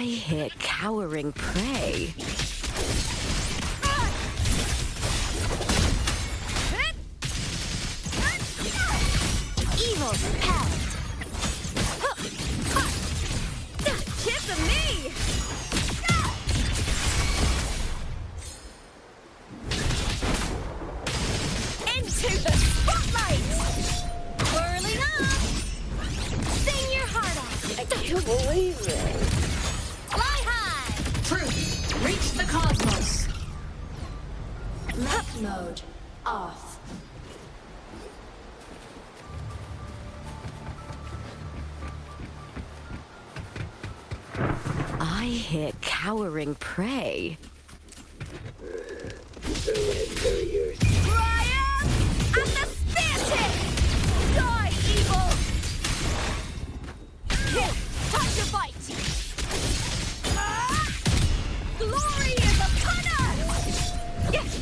I hit cowering prey. Evil repelled. Kiss of me! Into the spotlight! Whirling up! Sing your heart out! I can't believe it. Fly high! Truth, reach the cosmos. Mech mode off. I hit cowering prey. Triumph at the spear tip! Die, evil! Here, time to fight! Glory is upon us! Yes!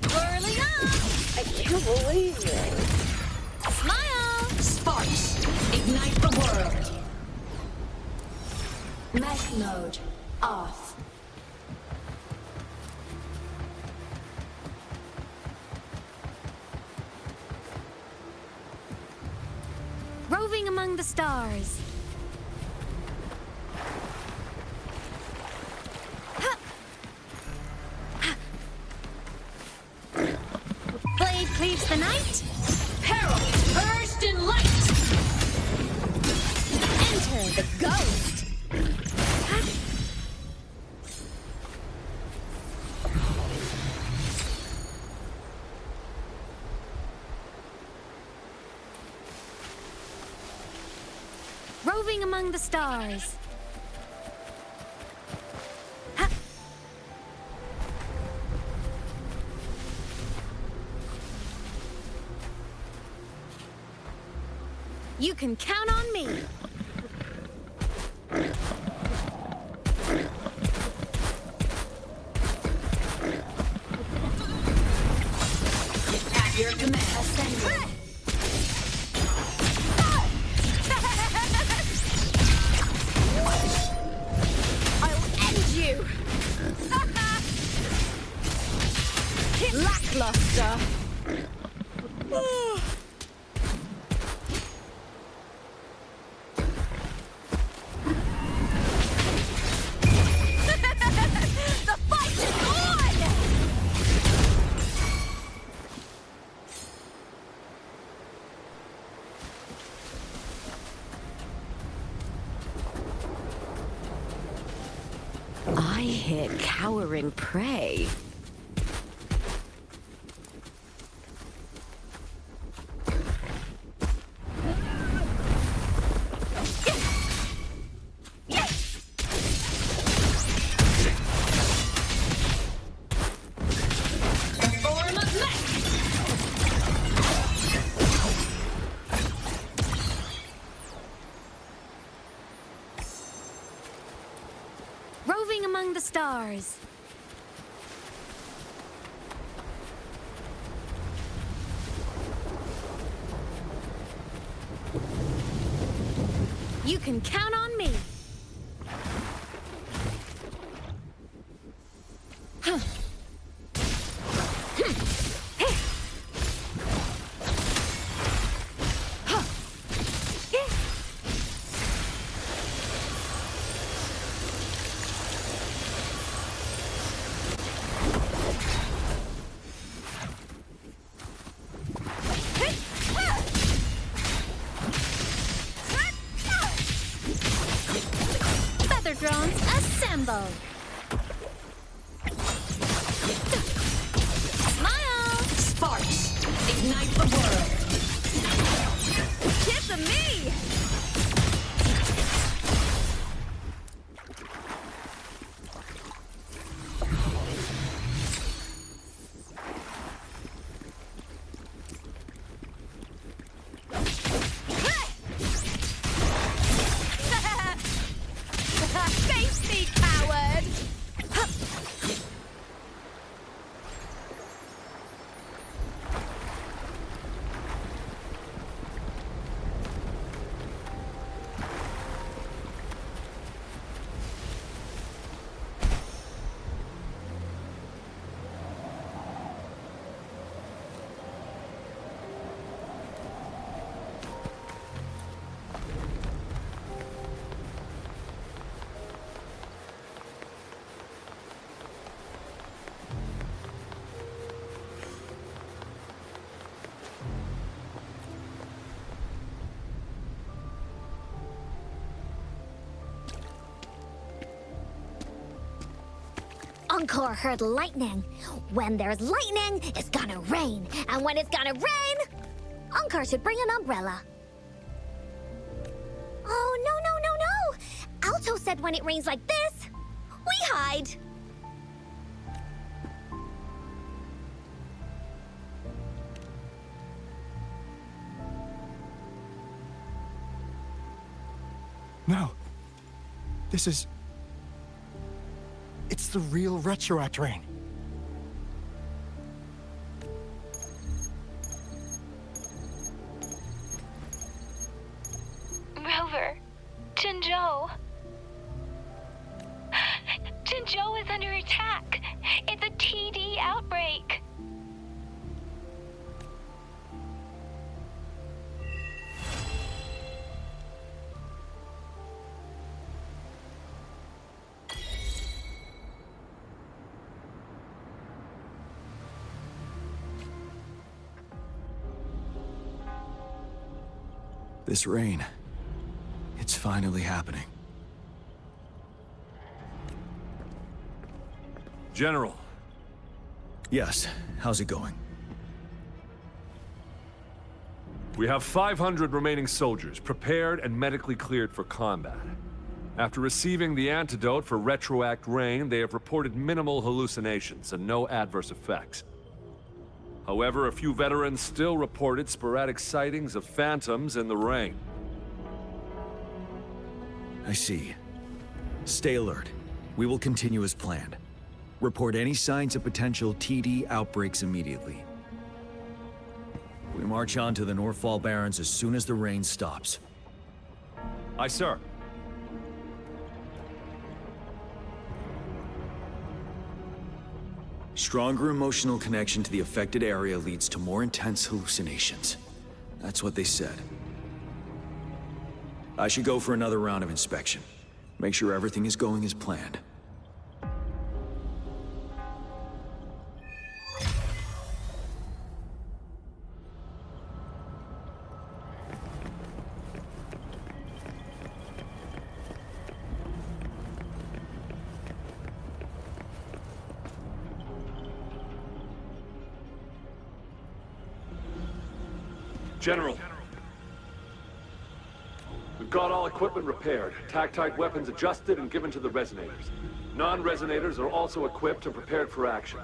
Whirling up! I can't believe it. Smile! Sparks, ignite the world. Mech mode off. Roving among the stars. Blade cleaves the night. Peril, burst in light. Enter the ghost. Roving among the stars. You can count on me. At your command. Ascending. I'll end you. Lackluster. The fight is on! I hit cowering prey. The form of mech. Roving among the stars. You can count on me. Encore heard lightning. When there's lightning, it's gonna rain. And when it's gonna rain, Encore should bring an umbrella. Oh, no, no, no, no! Alto said when it rains like this, we hide. No. This is... It's the real Retroact rain. Rover, Jinzhou. Jinzhou is under attack. It's a TD outbreak. This rain, it's finally happening. General. Yes, how's it going? We have 500 remaining soldiers, prepared and medically cleared for combat. After receiving the antidote for Retroact rain, they have reported minimal hallucinations and no adverse effects. However, a few veterans still reported sporadic sightings of phantoms in the rain. I see. Stay alert. We will continue as planned. Report any signs of potential TD outbreaks immediately. We march on to the Northfall Barrens as soon as the rain stops. Aye, sir. Stronger emotional connection to the affected area leads to more intense hallucinations. That's what they said. I should go for another round of inspection. Make sure everything is going as planned. General. We've got all equipment repaired, tactite weapons adjusted and given to the resonators. Non-resonators are also equipped and prepared for action.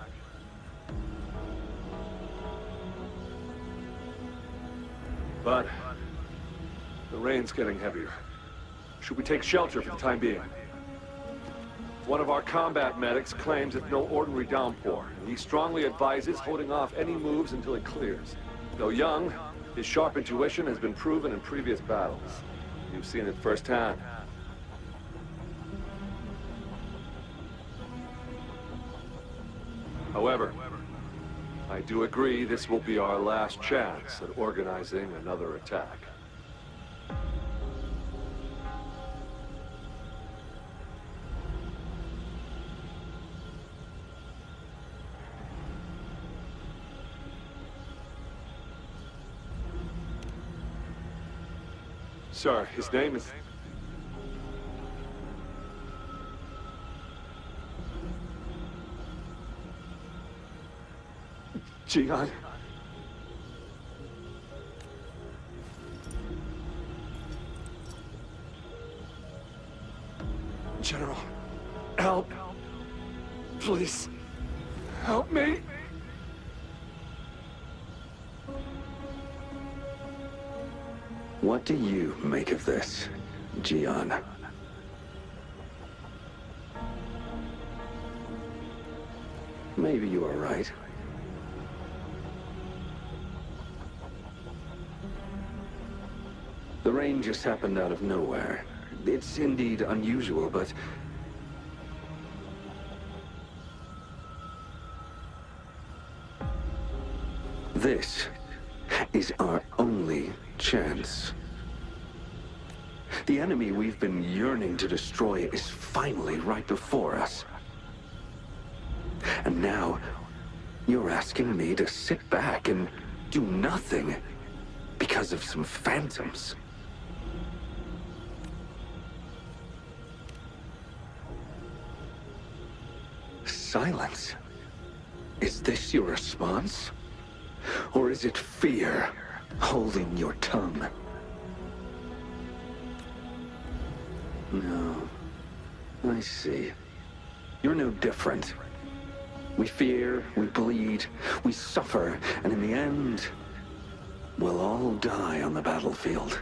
But the rain's getting heavier. Should we take shelter for the time being? One of our combat medics claims it's no ordinary downpour, and he strongly advises holding off any moves until it clears. Though young, his sharp intuition has been proven in previous battles. You've seen it firsthand. However, I do agree this will be our last chance at organizing another attack. Sir, his name is... Jian. General, help. Please, help me. What do you make of this, Jian? Maybe you are right. The rain just happened out of nowhere. It's indeed unusual, but... this is our only chance. The enemy we've been yearning to destroy is finally right before us. And now, you're asking me to sit back and do nothing because of some phantoms. silence. Is this your response? Or is it fear holding your tongue? No. I see. You're no different. We fear, we bleed, we suffer, and in the end, we'll all die on the battlefield.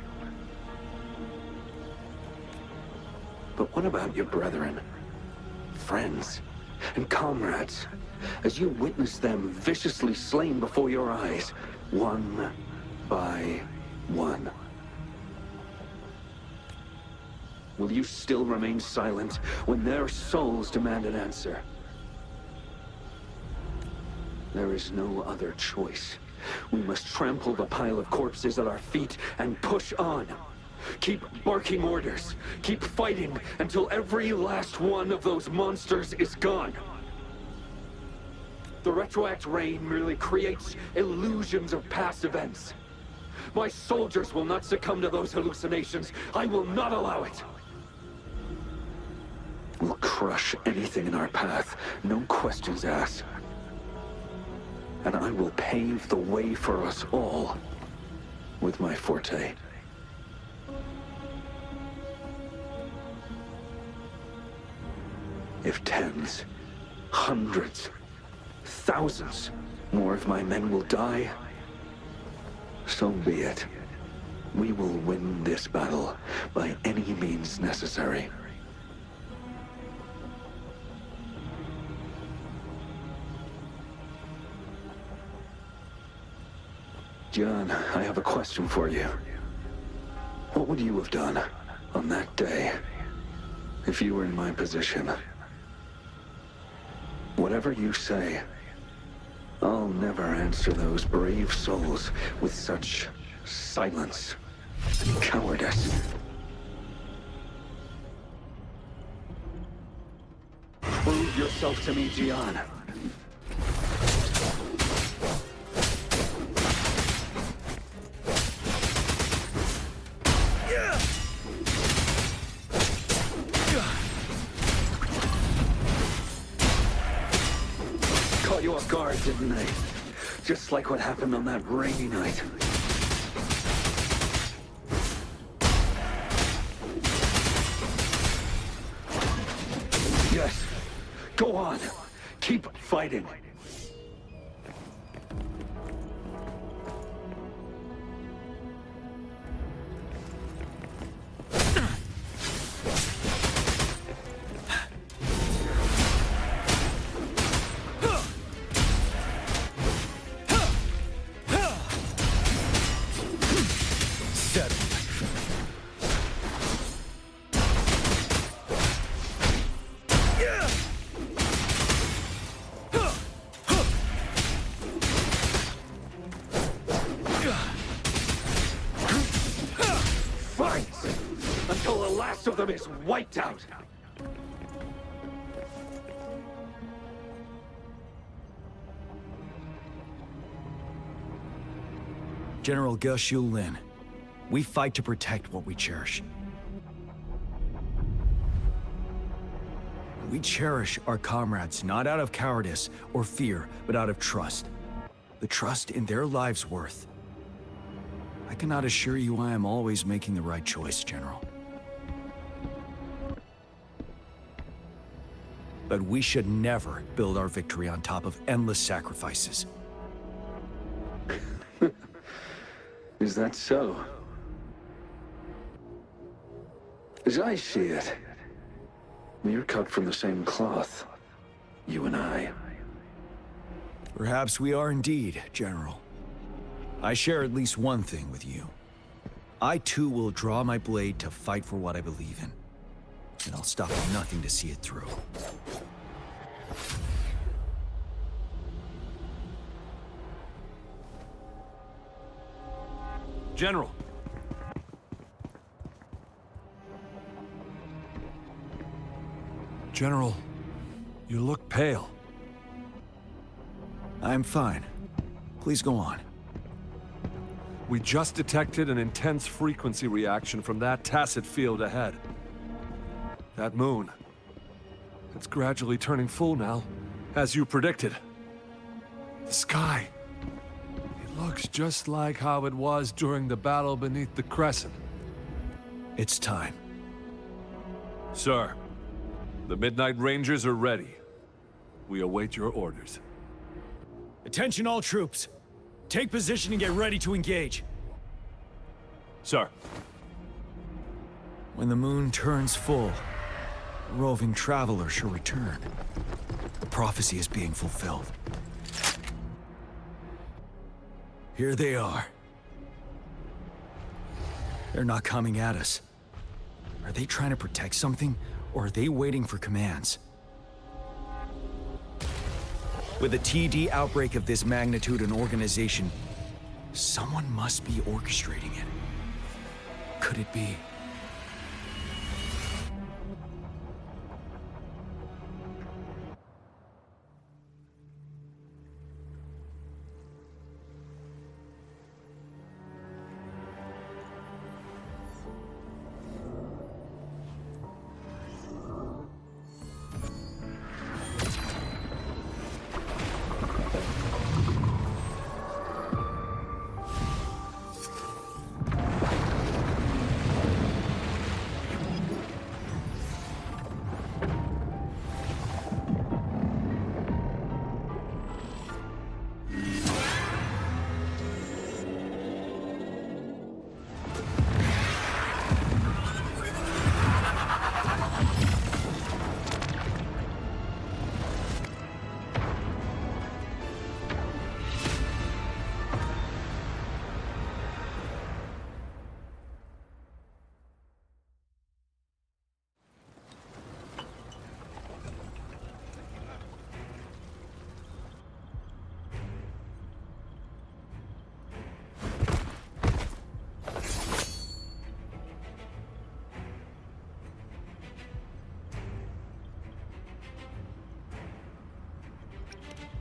But what about your brethren, friends, and comrades, as you witness them viciously slain before your eyes, one by one? Will you still remain silent when their souls demand an answer? There is no other choice. We must trample the pile of corpses at our feet and push on. Keep barking orders. Keep fighting until every last one of those monsters is gone. The retroact rain merely creates illusions of past events. My soldiers will not succumb to those hallucinations. I will not allow it. We'll crush anything in our path, no questions asked. And I will pave the way for us all with my forte. If tens, hundreds, thousands more of my men will die, so be it. We will win this battle by any means necessary. John, I have a question for you. What would you have done on that day if you were in my position? Whatever you say, I'll never answer those brave souls with such silence and cowardice. Prove yourself to me, Gian. Caught you off guard, didn't they? Just like what happened on that rainy night. Yes. Go on. Keep fighting. Until the last of them is wiped out. General Ge Lin, we fight to protect what we cherish. We cherish our comrades not out of cowardice or fear, but out of trust. The trust in their lives' worth. I cannot assure you I am always making the right choice, General. But we should never build our victory on top of endless sacrifices. Is that so? As I see it, we're cut from the same cloth, you and I. Perhaps we are indeed, General. I share at least one thing with you. I too will draw my blade to fight for what I believe in. And I'll stop at nothing to see it through. General. General, you look pale. I'm fine. Please go on. We just detected an intense frequency reaction from that tacit field ahead. That moon. It's gradually turning full now. As you predicted. The sky. It looks just like how it was during the battle beneath the Crescent. It's time. Sir, the Midnight Rangers are ready. We await your orders. Attention all troops. Take position and get ready to engage. Sir. When the moon turns full, a roving traveler shall return. The prophecy is being fulfilled. Here they are. They're not coming at us. Are they trying to protect something, or are they waiting for commands? With a TD outbreak of this magnitude and organization, someone must be orchestrating it. Could it be?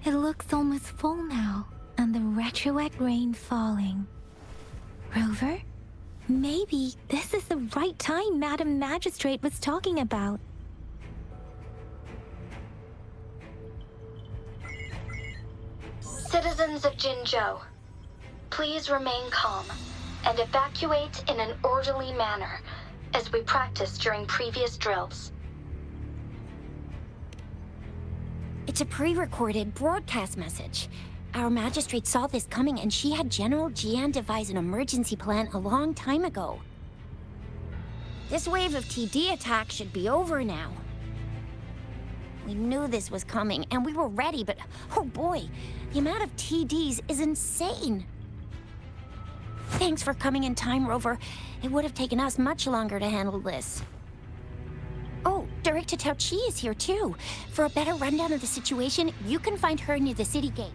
It looks almost full now, and the retroact rain falling. Rover? Maybe this is the right time Madam Magistrate was talking about. Citizens of Jinzhou, please remain calm and evacuate in an orderly manner, as we practiced during previous drills. It's a pre-recorded broadcast message. Our magistrate saw this coming and she had General Jian devise an emergency plan a long time ago. This wave of TD attacks should be over now. We knew this was coming and we were ready, but oh boy, the amount of TDs is insane. Thanks for coming in time, Rover. It would have taken us much longer to handle this. Oh, Director Tao Chi is here too. For a better rundown of the situation, you can find her near the city gate.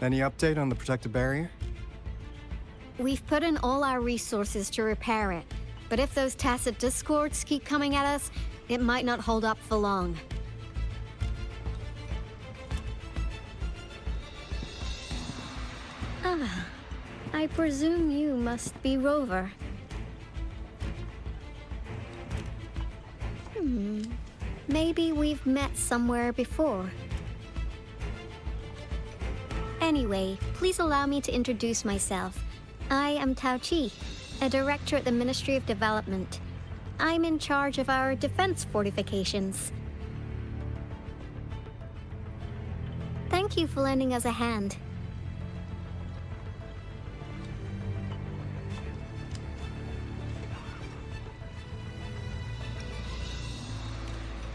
Any update on the protective barrier? We've put in all our resources to repair it, but if those tacit discords keep coming at us, it might not hold up for long. Ah, I presume you must be Rover. Maybe we've met somewhere before. Anyway, please allow me to introduce myself. I am Tao Chi, a director at the Ministry of Development. I'm in charge of our defense fortifications. Thank you for lending us a hand.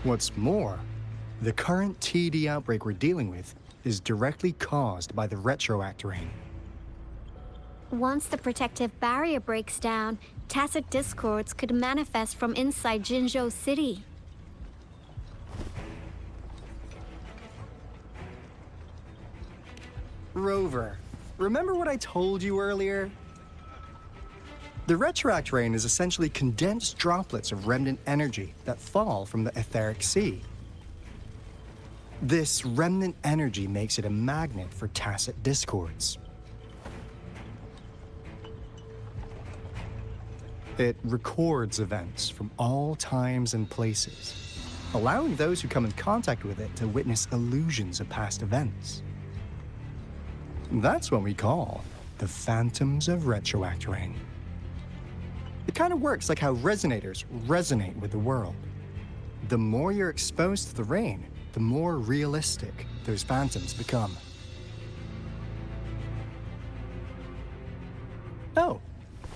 What's more, the current TD outbreak we're dealing with is directly caused by the retroact rain. Once the protective barrier breaks down, tacit discords could manifest from inside Jinzhou City. Rover, remember what I told you earlier? The retroact rain is essentially condensed droplets of remnant energy that fall from the etheric sea. This remnant energy makes it a magnet for tacit discords. It records events from all times and places, allowing those who come in contact with it to witness illusions of past events. That's what we call the phantoms of retroact rain. It kind of works like how resonators resonate with the world. The more you're exposed to the rain, the more realistic those phantoms become. Oh,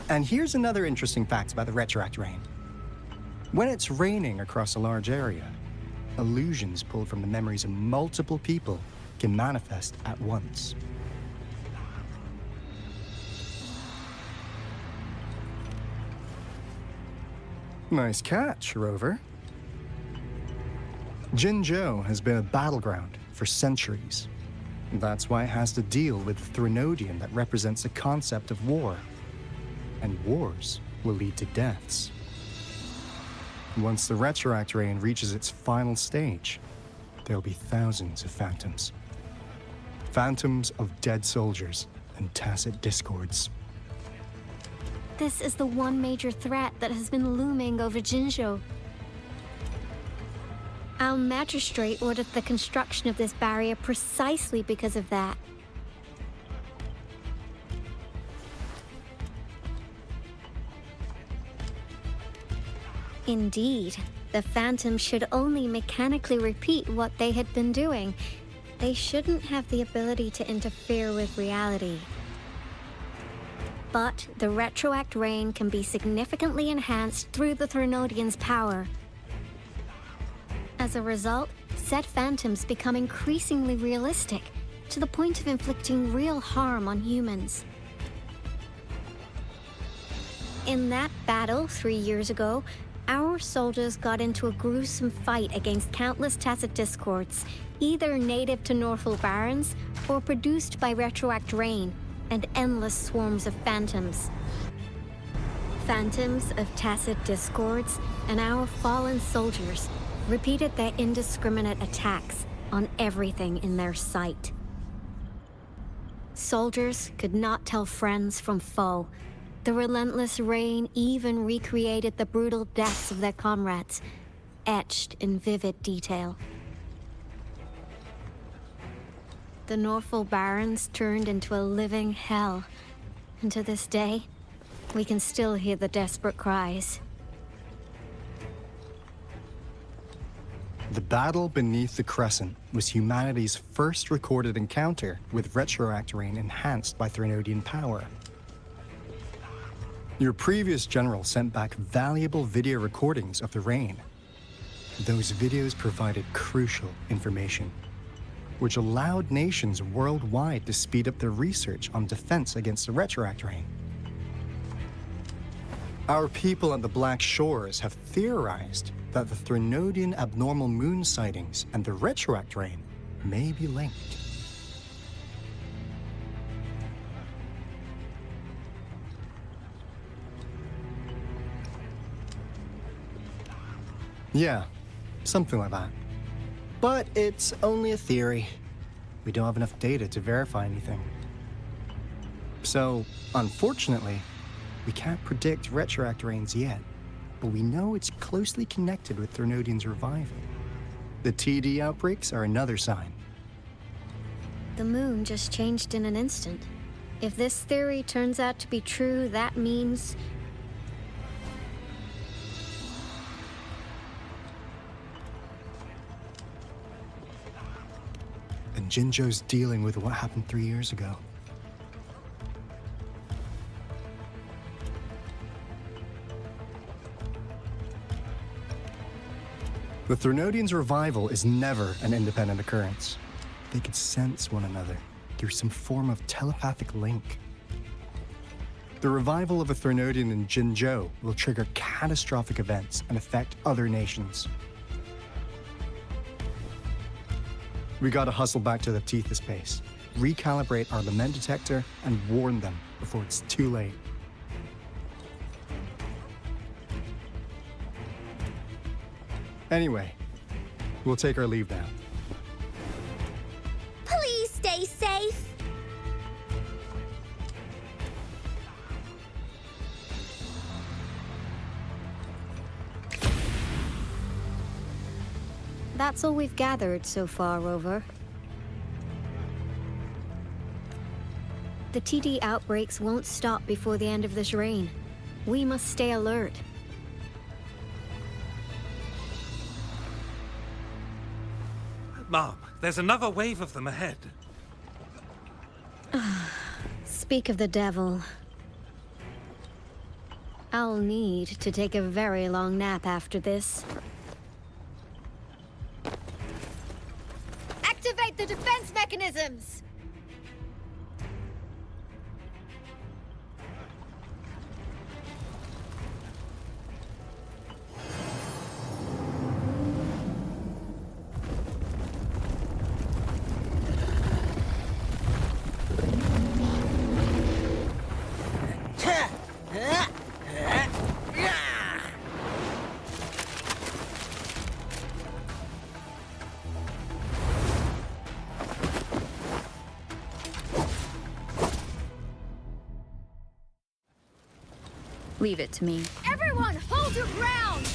and here's another interesting fact about the retroact rain. When it's raining across a large area, illusions pulled from the memories of multiple people can manifest at once. Nice catch, Rover. Jinzhou has been a battleground for centuries. That's why it has to deal with the Threnodian that represents the concept of war. And wars will lead to deaths. Once the retroact rain reaches its final stage, there'll be thousands of phantoms. Phantoms of dead soldiers and tacit discords. This is the one major threat that has been looming over Jinzhou. Our magistrate ordered the construction of this barrier precisely because of that. Indeed, the phantoms should only mechanically repeat what they had been doing. They shouldn't have the ability to interfere with reality. But the retroact rain can be significantly enhanced through the Threnodian's power. As a result, said phantoms become increasingly realistic, to the point of inflicting real harm on humans. In that battle 3 years ago, our soldiers got into a gruesome fight against countless tacit discords, either native to Northal Barrens or produced by retroact rain, and endless swarms of phantoms. Phantoms of tacit discords and our fallen soldiers repeated their indiscriminate attacks on everything in their sight. Soldiers could not tell friends from foe. The relentless rain even recreated the brutal deaths of their comrades, etched in vivid detail. The Northal Barrens turned into a living hell, and to this day, we can still hear the desperate cries. The battle beneath the Crescent was humanity's first recorded encounter with retroact rain enhanced by Threnodian power. Your previous general sent back valuable video recordings of the rain. Those videos provided crucial information, which allowed nations worldwide to speed up their research on defense against the retroact rain. Our people at the Black Shores have theorized that the Threnodian abnormal moon sightings and the retroact rain may be linked. Yeah, something like that. But it's only a theory. We don't have enough data to verify anything. So, unfortunately, we can't predict retroact rains yet, but we know it's closely connected with Threnodian's revival. The TD outbreaks are another sign. The moon just changed in an instant. If this theory turns out to be true, that means... And Jinzhou's dealing with what happened 3 years ago. The Threnodian's revival is never an independent occurrence. They could sense one another through some form of telepathic link. The revival of a Threnodian in Jinzhou will trigger catastrophic events and affect other nations. We gotta hustle back to the Tethys base, recalibrate our lament detector, and warn them before it's too late. Anyway, we'll take our leave now. Please stay safe. That's all we've gathered so far, Rover. The TD outbreaks won't stop before the end of this reign. We must stay alert. Mom, there's another wave of them ahead. Speak of the devil. I'll need to take a very long nap after this. Activate the defense mechanisms! Leave it to me. Everyone, hold your ground!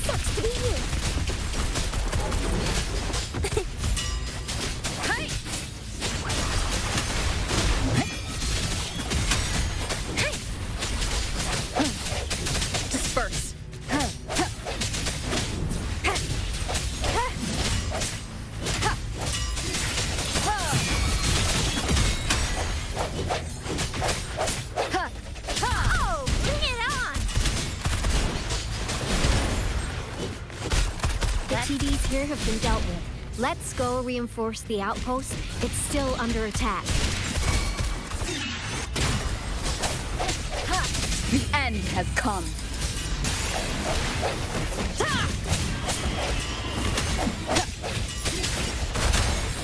Sucks to be you! Hey! Disperse. TDs here have been dealt with. Let's go reinforce the outpost. It's still under attack. The end has come.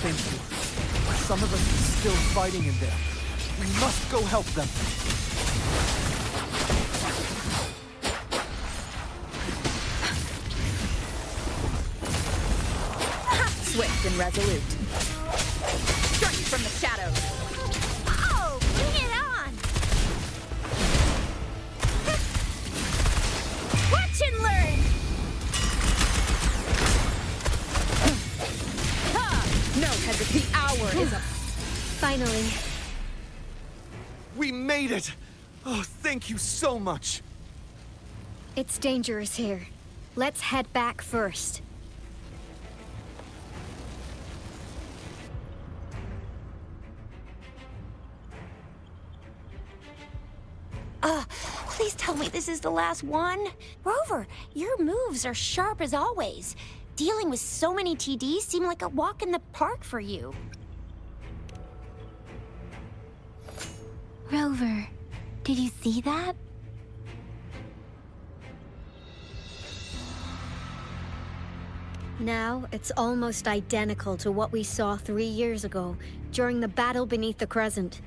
Thank you. Some of us are still fighting in there. We must go help them. Swift and resolute. Strike from the shadows. Oh, bring it on! Watch and learn! No hesitate. The hour is up. Finally. We made it! Oh, thank you so much! It's dangerous here. Let's head back first. Please tell me this is the last one? Rover, your moves are sharp as always. Dealing with so many TDs seemed like a walk in the park for you. Rover, did you see that? Now, it's almost identical to what we saw 3 years ago, during the battle beneath the Crescent.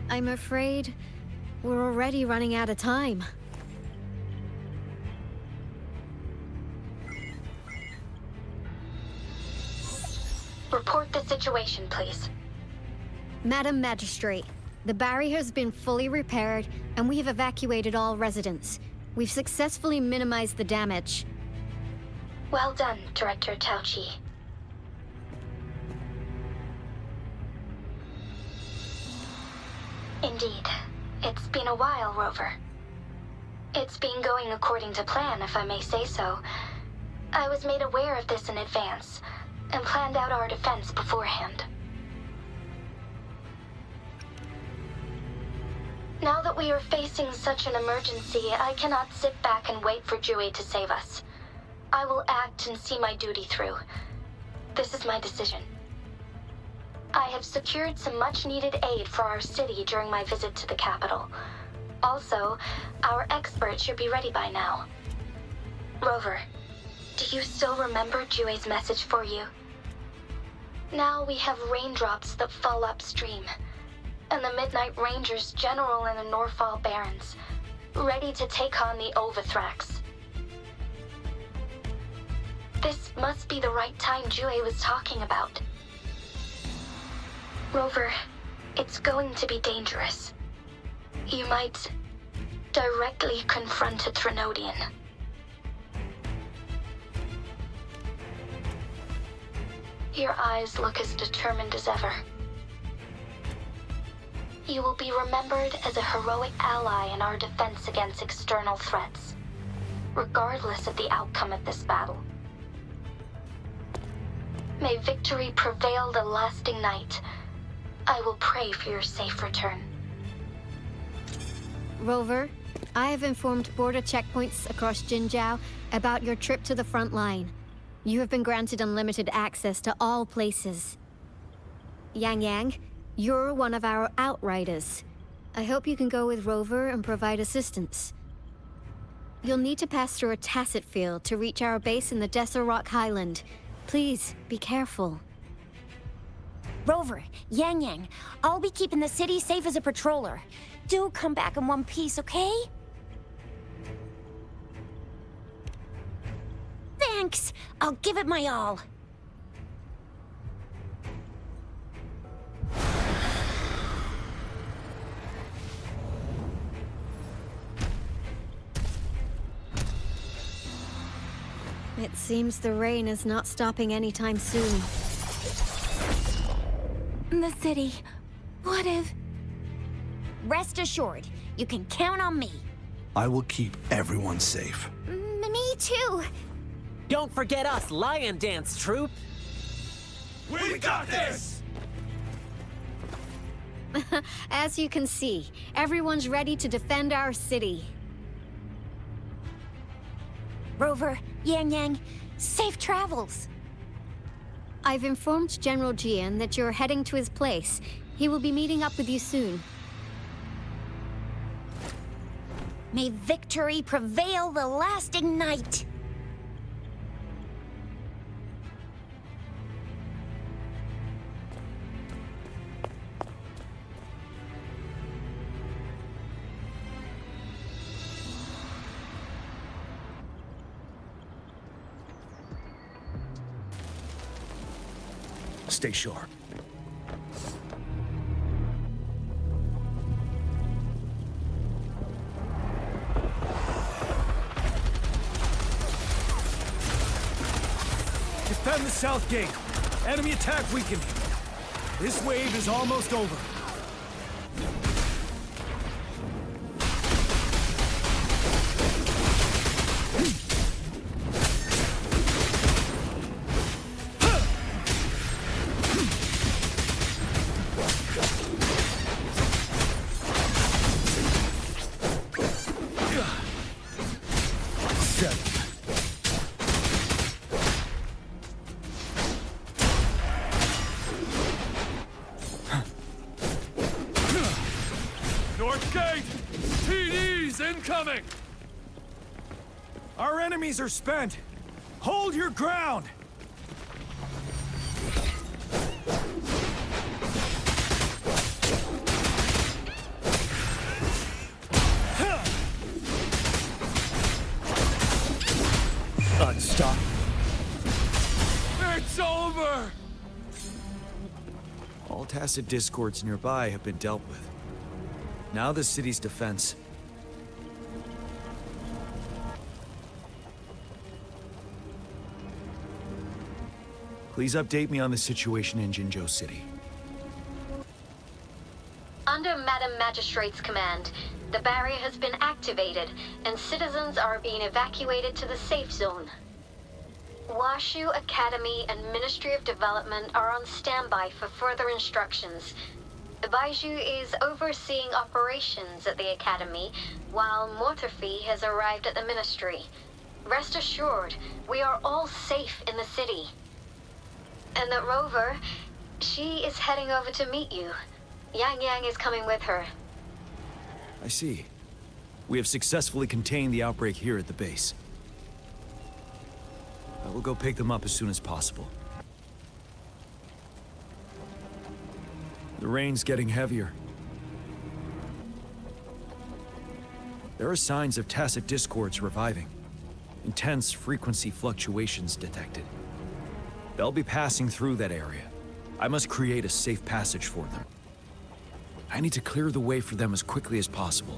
I'm afraid we're already running out of time. Report the situation, please. Madam Magistrate, the barrier has been fully repaired, and we have evacuated all residents. We've successfully minimized the damage. Well done, Director Tauchi. Indeed. It's been a while, Rover. It's been going according to plan, if I may say so. I was made aware of this in advance, and planned out our defense beforehand. Now that we are facing such an emergency, I cannot sit back and wait for Jui to save us. I will act and see my duty through. This is my decision. I have secured some much-needed aid for our city during my visit to the capital. Also, our expert should be ready by now. Rover, do you still remember Jue's message for you? Now we have raindrops that fall upstream, and the Midnight Rangers general in the Norfall Barrens, ready to take on the Overthrax. This must be the right time Jue was talking about. Rover, it's going to be dangerous. You might directly confront a Trinodian. Your eyes look as determined as ever. You will be remembered as a heroic ally in our defense against external threats, regardless of the outcome of this battle. May victory prevail the lasting night. I will pray for your safe return. Rover, I have informed border checkpoints across Jinjiao about your trip to the front line. You have been granted unlimited access to all places. Yang Yang, you're one of our outriders. I hope you can go with Rover and provide assistance. You'll need to pass through a tacit field to reach our base in the Desert Rock Highland. Please, be careful. Rover, Yang Yang, I'll be keeping the city safe as a patroller. Do come back in one piece, okay? Thanks! I'll give it my all. It seems the rain is not stopping anytime soon. The city. What if... Rest assured, you can count on me. I will keep everyone safe. Me too. Don't forget us, Lion Dance Troop! We got this! As you can see, everyone's ready to defend our city. Rover, Yang Yang, safe travels. I've informed General Jian that you're heading to his place. He will be meeting up with you soon. May victory prevail the lasting night. Stay sharp. Defend the south gate. Enemy attack weakened. This wave is almost over. North Gate! TD's incoming! Our enemies are spent. Hold your ground! Unstoppable. It's over! All tacit discords nearby have been dealt with. Now the city's defense. Please update me on the situation in Jinzhou City. Under Madam Magistrate's command, the barrier has been activated, and citizens are being evacuated to the safe zone. Washu Academy and Ministry of Development are on standby for further instructions. Baiju is overseeing operations at the Academy, while Mortarfi has arrived at the Ministry. Rest assured, we are all safe in the city. And that Rover, she is heading over to meet you. Yang Yang is coming with her. I see. We have successfully contained the outbreak here at the base. I will go pick them up as soon as possible. The rain's getting heavier. There are signs of tacit discords reviving. Intense frequency fluctuations detected. They'll be passing through that area. I must create a safe passage for them. I need to clear the way for them as quickly as possible.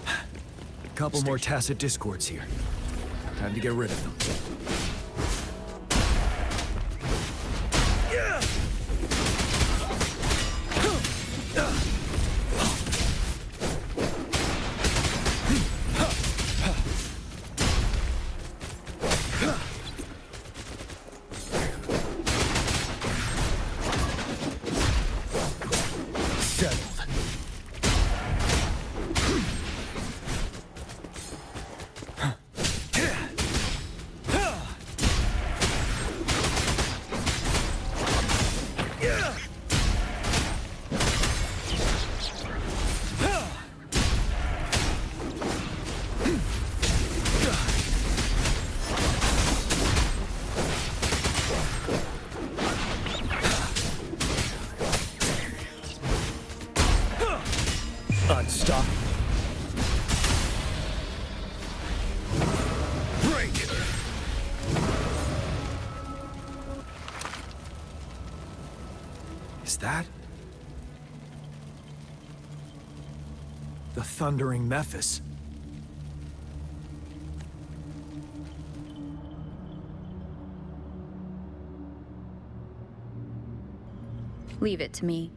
A couple more tacit discords here. Time to get rid of them. Unstoppable. Break! Is that the thundering Mephis? Leave it to me.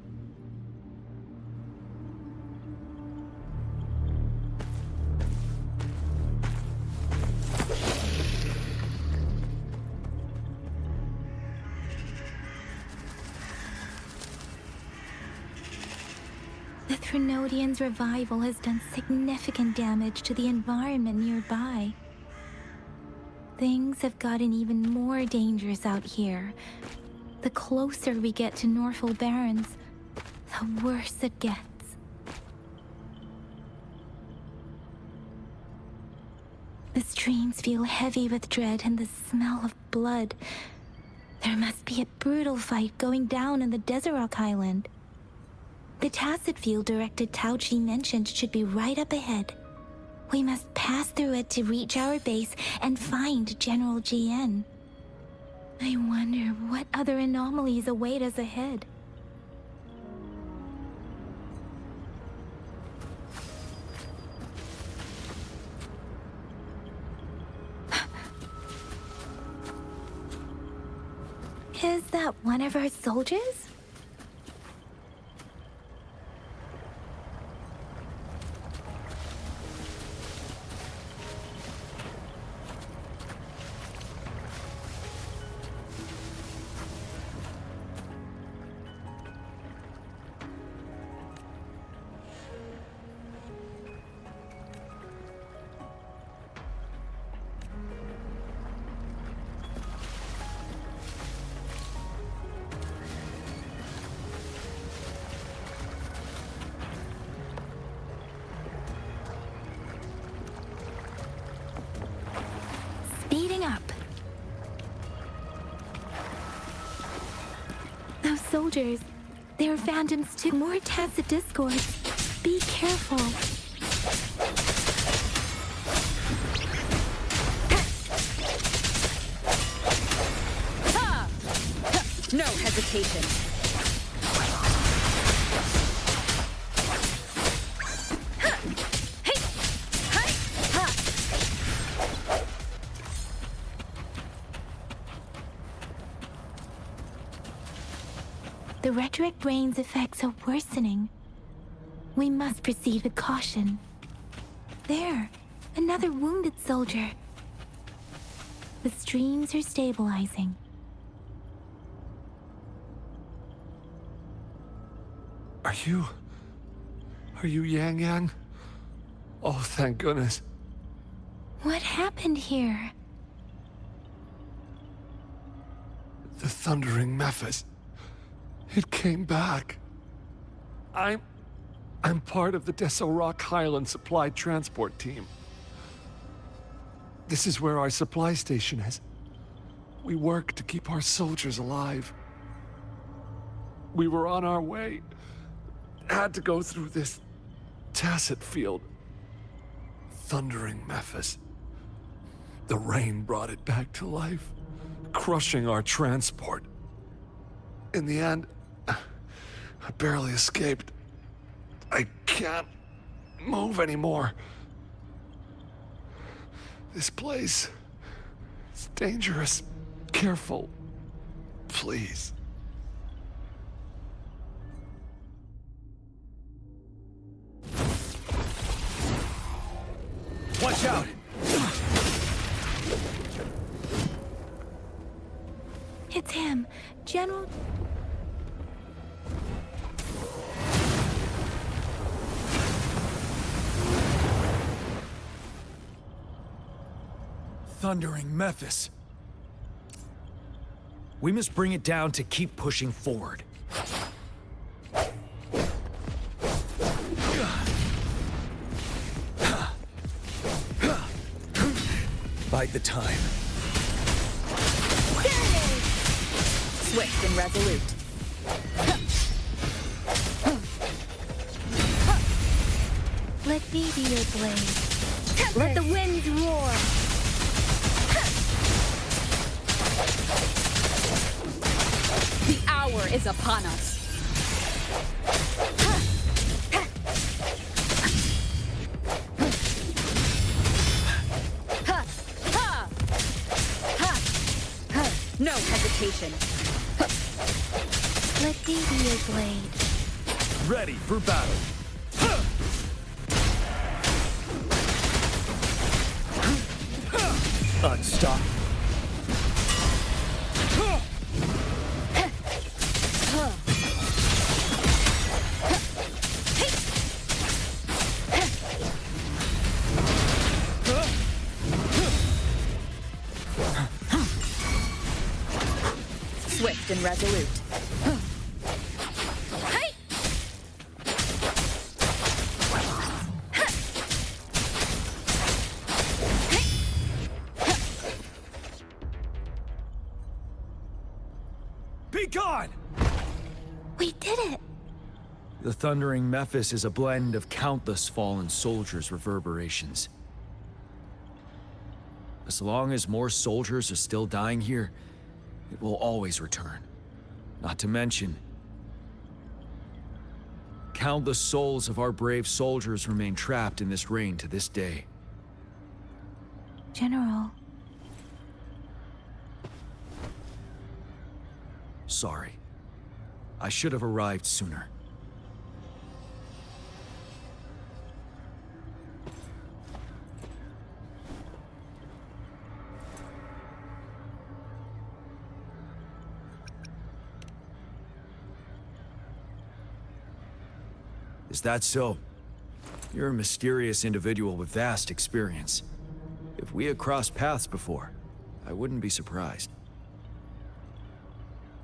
The Threnodian's revival has done significant damage to the environment nearby. Things have gotten even more dangerous out here. The closer we get to Norfolk Barrens, the worse it gets. The streams feel heavy with dread and the smell of blood. There must be a brutal fight going down in the Desert Island. The tacit field directed Tauchi mentioned should be right up ahead. We must pass through it to reach our base and find General GN. I wonder what other anomalies await us ahead. Is that one of our soldiers? Speeding up. Those soldiers, they're phantoms too. More tacit discords. Be careful. Ha! No hesitation. The rhetoric brain's effects are worsening. We must proceed with caution. There, another wounded soldier. The streams are stabilizing. Are Are you Yang Yang? Oh, thank goodness. What happened here? The Thundering Mephis. It came back. I'm part of the Deso Rock Highland Supply Transport Team. This is where our supply station is. We work to keep our soldiers alive. We were on our way. Had to go through this tacit field. Thundering Mephis. The rain brought it back to life, crushing our transport. In the end, I barely escaped. I can't move anymore. This place is dangerous. Careful, please. Watch out! It's him, General... Thundering Mephis. We must bring it down to keep pushing forward. Bide the time. Swift and resolute. Let me be your blade. Let the winds roar. The hour is upon us. No hesitation. Let me be your blade. Ready for battle. Unstop. Swift and resolute. Be gone! We did it! The Thundering Mephis is a blend of countless fallen soldiers' reverberations. As long as more soldiers are still dying here, it will always return. Not to mention, countless souls of our brave soldiers remain trapped in this rain to this day. General. Sorry. I should have arrived sooner. Is that so? You're a mysterious individual with vast experience. If we had crossed paths before, I wouldn't be surprised.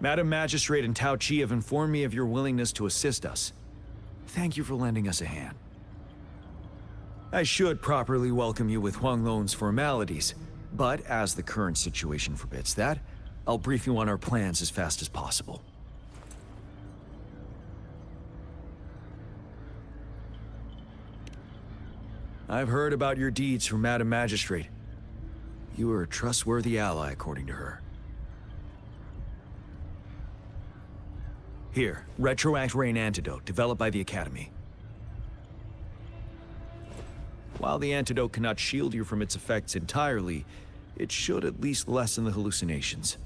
Madam Magistrate and Tao Chi have informed me of your willingness to assist us. Thank you for lending us a hand. I should properly welcome you with Huang Lon's formalities, but as the current situation forbids that, I'll brief you on our plans as fast as possible. I've heard about your deeds from Madam Magistrate. You are a trustworthy ally, according to her. Here, Retroact Rain Antidote, developed by the Academy. While the antidote cannot shield you from its effects entirely, it should at least lessen the hallucinations.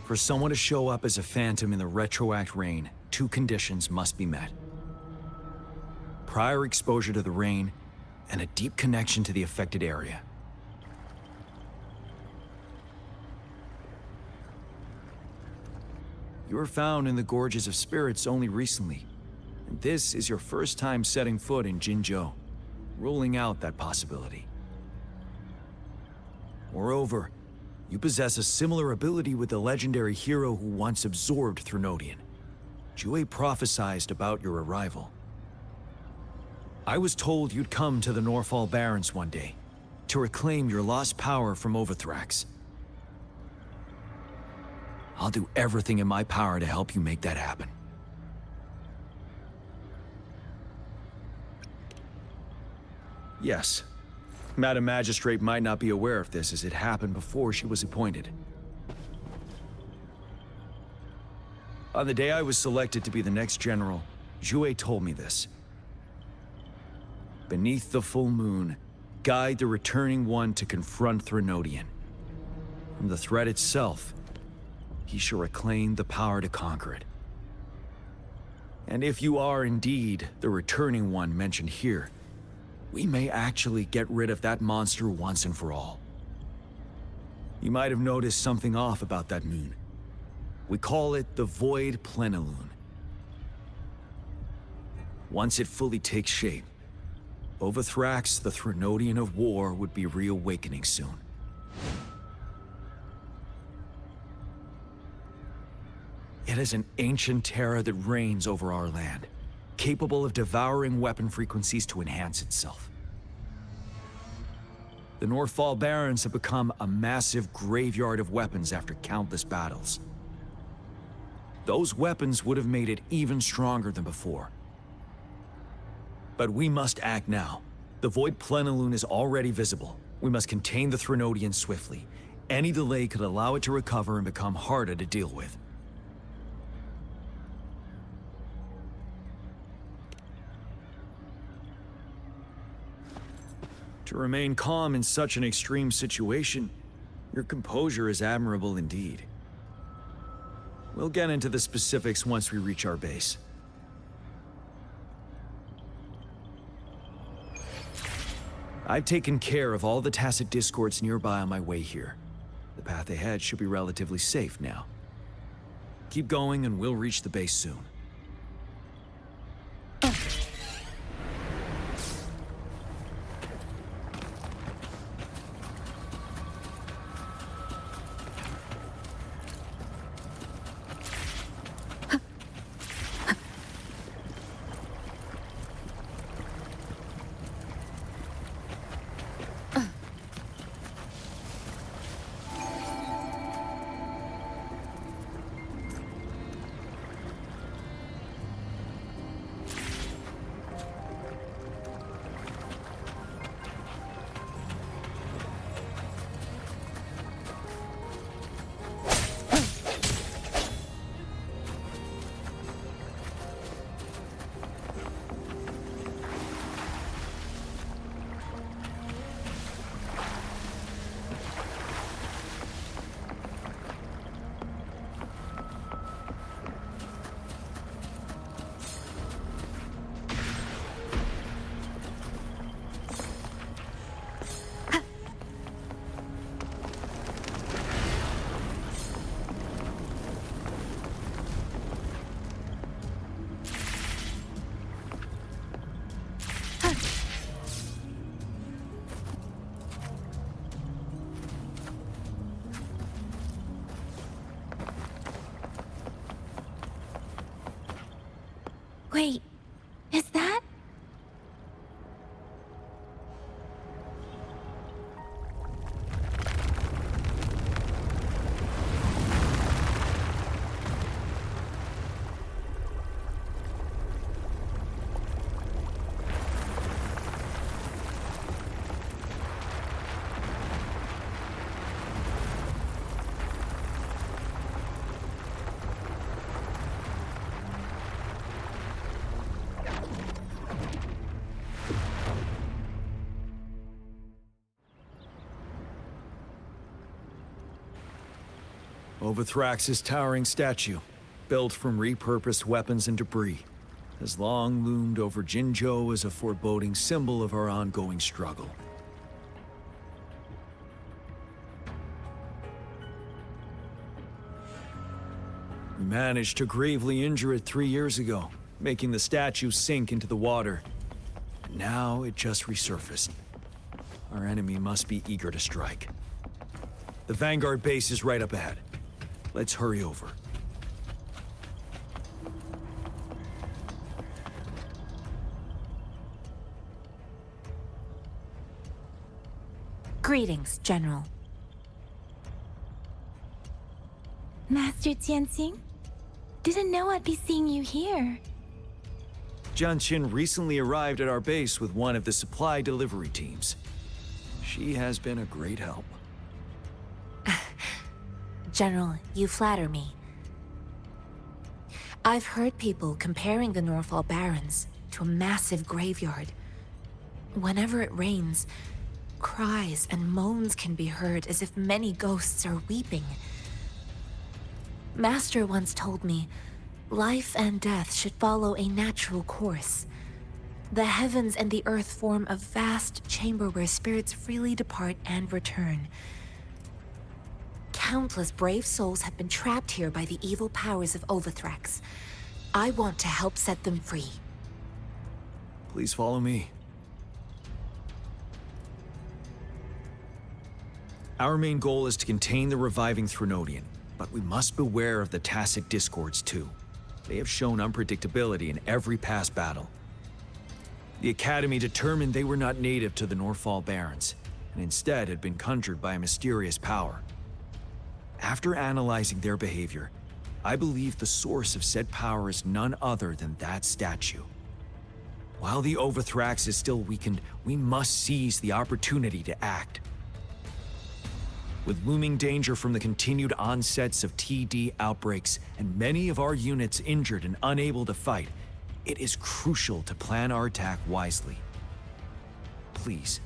For someone to show up as a phantom in the Retroact Rain, two conditions must be met. Prior exposure to the rain, and a deep connection to the affected area. You were found in the Gorges of Spirits only recently, and this is your first time setting foot in Jinzhou, ruling out that possibility. Moreover, you possess a similar ability with the legendary hero who once absorbed Threnodian. Jue prophesied about your arrival. I was told you'd come to the Norfall Barrens one day, to reclaim your lost power from Overthrax. I'll do everything in my power to help you make that happen. Yes, Madam Magistrate might not be aware of this as it happened before she was appointed. On the day I was selected to be the next general, Jue told me this. Beneath the full moon, guide the returning one to confront Threnodian. From the threat itself, he shall reclaim the power to conquer it. And if you are indeed the returning one mentioned here, we may actually get rid of that monster once and for all. You might have noticed something off about that moon. We call it the Void Plenilune. Once it fully takes shape, Overthrax, the Threnodian of War, would be reawakening soon. It is an ancient terror that reigns over our land, capable of devouring weapon frequencies to enhance itself. The Norfall Barrens have become a massive graveyard of weapons after countless battles. Those weapons would have made it even stronger than before. But we must act now. The Void Plenilune is already visible. We must contain the Threnodian swiftly. Any delay could allow it to recover and become harder to deal with. To remain calm in such an extreme situation, your composure is admirable indeed. We'll get into the specifics once we reach our base. I've taken care of all the tacit discords nearby on my way here. The path ahead should be relatively safe now. Keep going and we'll reach the base soon. Wait, is that? Overthrax's towering statue, built from repurposed weapons and debris, has long loomed over Jinzhou as a foreboding symbol of our ongoing struggle. We managed to gravely injure it 3 years ago, making the statue sink into the water. And now it just resurfaced. Our enemy must be eager to strike. The Vanguard base is right up ahead. Let's hurry over. Greetings, General. Master Tianxing? Didn't know I'd be seeing you here. Jianqin recently arrived at our base with one of the supply delivery teams. She has been a great help. General, you flatter me. I've heard people comparing the Norfall Barrens to a massive graveyard. Whenever it rains, cries and moans can be heard as if many ghosts are weeping. Master once told me, life and death should follow a natural course. The heavens and the earth form a vast chamber where spirits freely depart and return. Countless brave souls have been trapped here by the evil powers of Overthrax. I want to help set them free. Please follow me. Our main goal is to contain the reviving Threnodian, but we must beware of the Tacit Discords too. They have shown unpredictability in every past battle. The Academy determined they were not native to the Norfall Barrens, and instead had been conjured by a mysterious power. After analyzing their behavior, I believe the source of said power is none other than that statue. While the Overthrax is still weakened, we must seize the opportunity to act. With looming danger from the continued onsets of TD outbreaks and many of our units injured and unable to fight, it is crucial to plan our attack wisely. Please,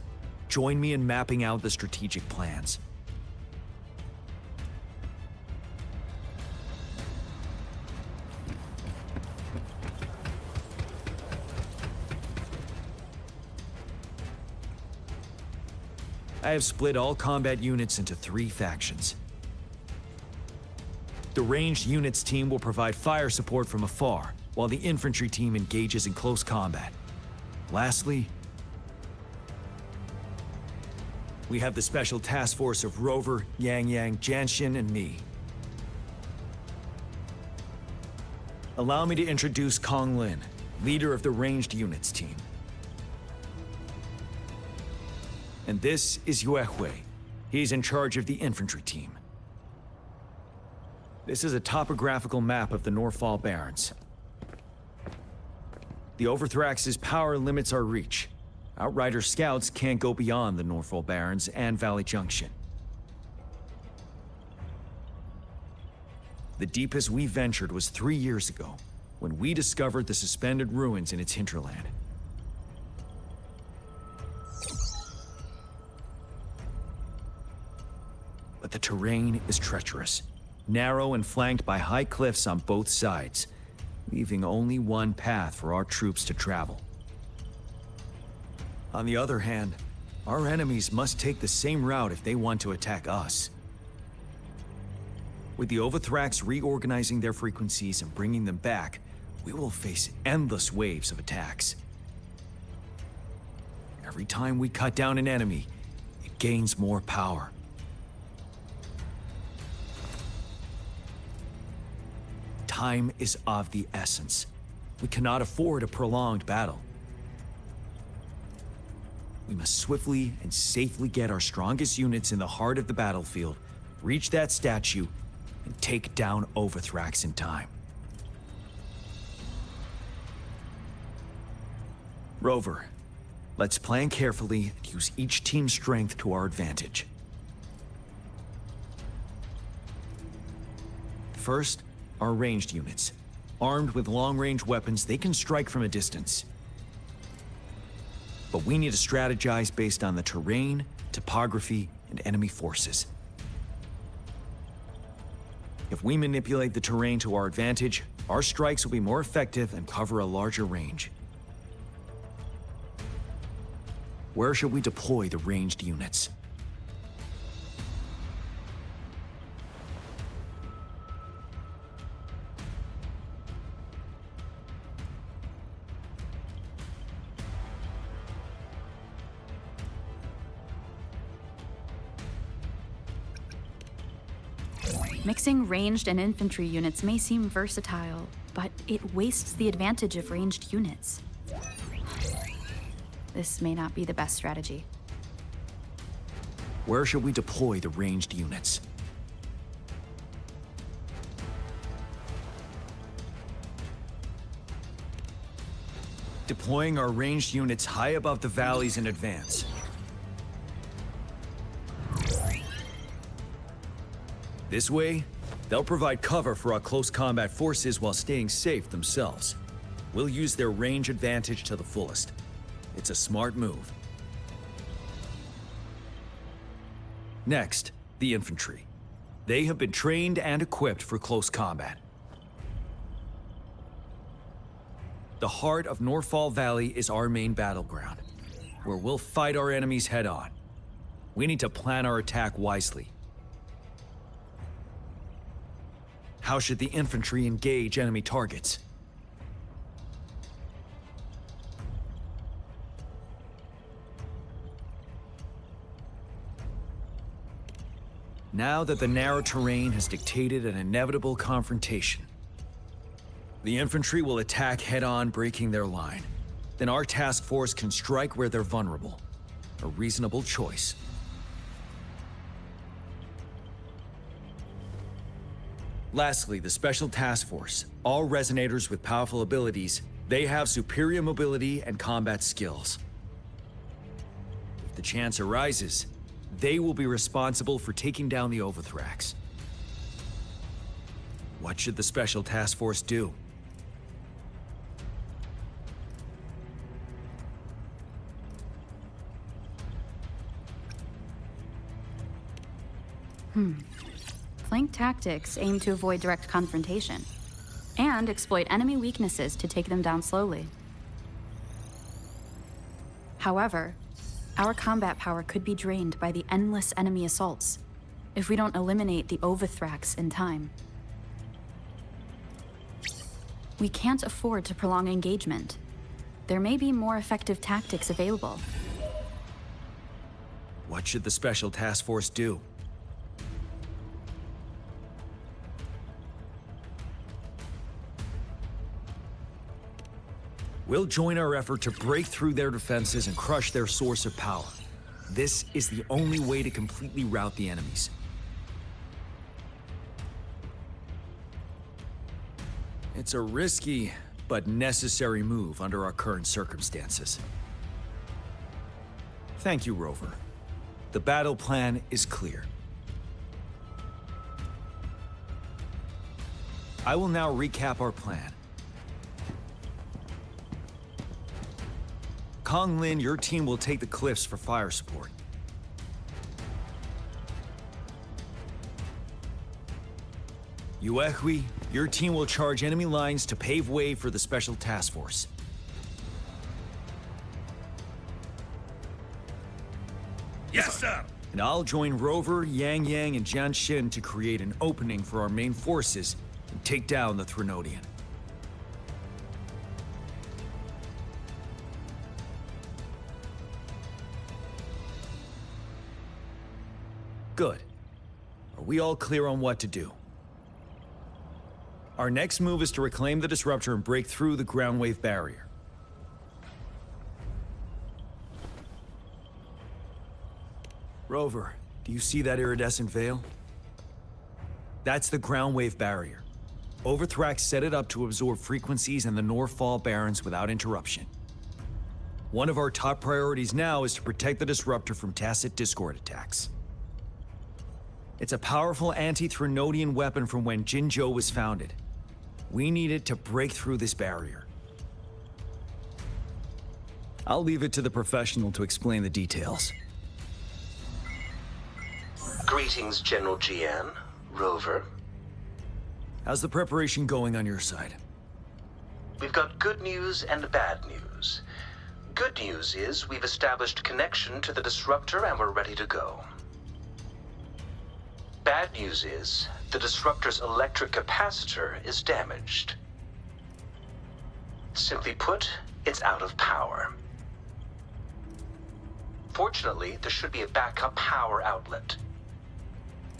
join me in mapping out the strategic plans. I have split all combat units into 3 factions. The ranged units team will provide fire support from afar, while the infantry team engages in close combat. Lastly, we have the special task force of Rover, Yang Yang, Jianxin, and me. Allow me to introduce Kong Lin, leader of the ranged units team. And this is Yue Hui. He's in charge of the infantry team. This is a topographical map of the Norfall Barrens. The Overthrax's power limits our reach. Outrider scouts can't go beyond the Norfall Barrens and Valley Junction. The deepest we ventured was 3 years ago, when we discovered the suspended ruins in its hinterland. But the terrain is treacherous, narrow and flanked by high cliffs on both sides, leaving only one path for our troops to travel. On the other hand, our enemies must take the same route if they want to attack us. With the Overthrax reorganizing their frequencies and bringing them back, we will face endless waves of attacks. Every time we cut down an enemy, it gains more power. Time is of the essence. We cannot afford a prolonged battle. We must swiftly and safely get our strongest units in the heart of the battlefield, reach that statue, and take down Overthrax in time. Rover, let's plan carefully and use each team's strength to our advantage. First, our ranged units. Armed with long-range weapons, they can strike from a distance. But we need to strategize based on the terrain, topography, and enemy forces. If we manipulate the terrain to our advantage, our strikes will be more effective and cover a larger range. Where should we deploy the ranged units? Mixing ranged and infantry units may seem versatile, but it wastes the advantage of ranged units. This may not be the best strategy. Where should we deploy the ranged units? Deploying our ranged units high above the valleys in advance. This way, they'll provide cover for our close combat forces while staying safe themselves. We'll use their range advantage to the fullest. It's a smart move. Next, the infantry. They have been trained and equipped for close combat. The heart of Northfall Valley is our main battleground, where we'll fight our enemies head-on. We need to plan our attack wisely. How should the infantry engage enemy targets? Now that the narrow terrain has dictated an inevitable confrontation, the infantry will attack head-on, breaking their line. Then our task force can strike where they're vulnerable. A reasonable choice. Lastly, the Special Task Force. All resonators with powerful abilities, they have superior mobility and combat skills. If the chance arises, they will be responsible for taking down the Overthrax. What should the Special Task Force do? Flank tactics aim to avoid direct confrontation and exploit enemy weaknesses to take them down slowly. However, our combat power could be drained by the endless enemy assaults if we don't eliminate the Overthrax in time. We can't afford to prolong engagement. There may be more effective tactics available. What should the Special Task Force do? We'll join our effort to break through their defenses and crush their source of power. This is the only way to completely rout the enemies. It's a risky, but necessary move under our current circumstances. Thank you, Rover. The battle plan is clear. I will now recap our plan. Kong Lin, your team will take the cliffs for fire support. Yuehui, your team will charge enemy lines to pave way for the Special Task Force. Yes, sir! And I'll join Rover, Yang Yang, and Jian Xin to create an opening for our main forces and take down the Threnodian. Good. Are we all clear on what to do? Our next move is to reclaim the Disruptor and break through the ground wave barrier. Rover, do you see that iridescent veil? That's the ground wave barrier. Overthrax set it up to absorb frequencies in the Northfall Barrens without interruption. One of our top priorities now is to protect the Disruptor from tacit Discord attacks. It's a powerful anti-Threnodian weapon from when Jinzhou was founded. We need it to break through this barrier. I'll leave it to the professional to explain the details. Greetings, General Jian, Rover. How's the preparation going on your side? We've got good news and bad news. Good news is we've established connection to the Disruptor and we're ready to go. Bad news is, the Disruptor's electric capacitor is damaged. Simply put, it's out of power. Fortunately, there should be a backup power outlet.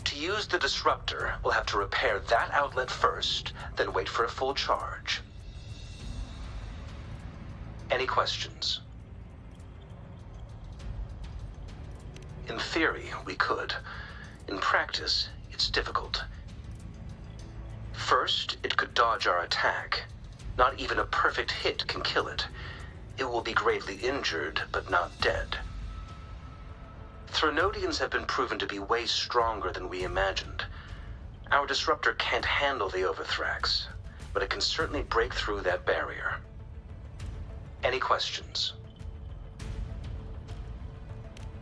To To use the disruptor, we'll have to repair that outlet first, then wait for a full charge. Any questions? In theory, we could. In practice, it's difficult. First, it could dodge our attack. Not even a perfect hit can kill it. It will be gravely injured, but not dead. Threnodians have been proven to be way stronger than we imagined. Our disruptor can't handle the Overthrax, but it can certainly break through that barrier. Any questions?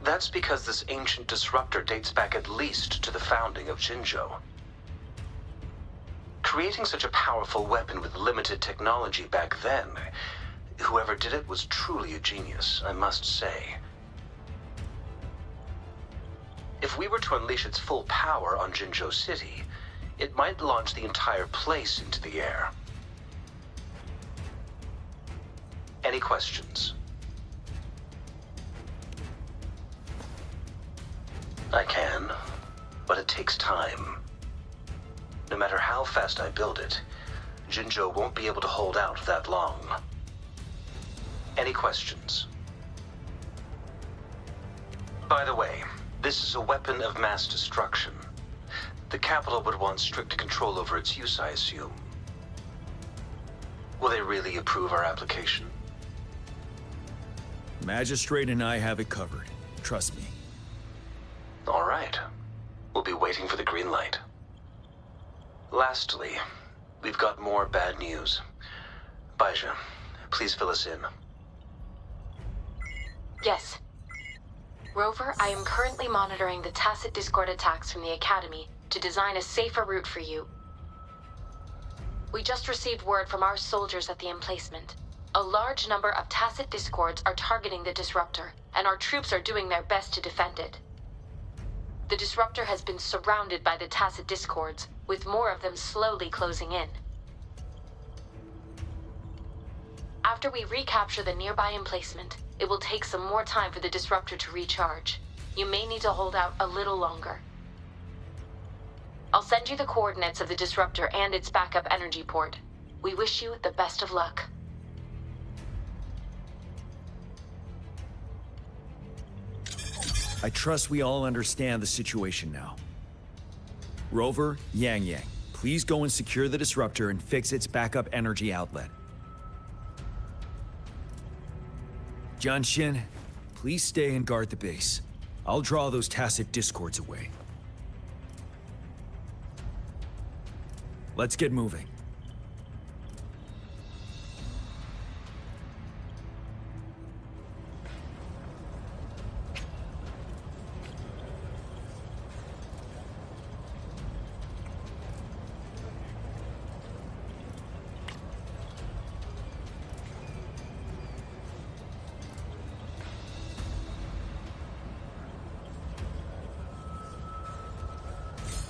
That's because this ancient disruptor dates back at least to the founding of Jinzhou. Creating such a powerful weapon with limited technology back then, whoever did it was truly a genius, I must say. If we were to unleash its full power on Jinzhou City, it might launch the entire place into the air. Any questions? I can, but it takes time. No matter how fast I build it, Jinzhou won't be able to hold out that long. Any questions? By the way, this is a weapon of mass destruction. The capital would want strict control over its use, I assume. Will they really approve our application? Magistrate and I have it covered. Trust me. All right. We'll be waiting for the green light. Lastly, we've got more bad news. Baizha, please fill us in. Yes. Rover, I am currently monitoring the Tacit Discord attacks from the Academy to design a safer route for you. We just received word from our soldiers at the emplacement. A large number of Tacit Discords are targeting the Disruptor, and our troops are doing their best to defend it. The Disruptor has been surrounded by the Tacit Discords, with more of them slowly closing in. After we recapture the nearby emplacement, it will take some more time for the Disruptor to recharge. You may need to hold out a little longer. I'll send you the coordinates of the Disruptor and its backup energy port. We wish you the best of luck. I trust we all understand the situation now. Rover, Yang, please go and secure the Disruptor and fix its backup energy outlet. Jianxin, please stay and guard the base. I'll draw those Tacit Discords away. Let's get moving.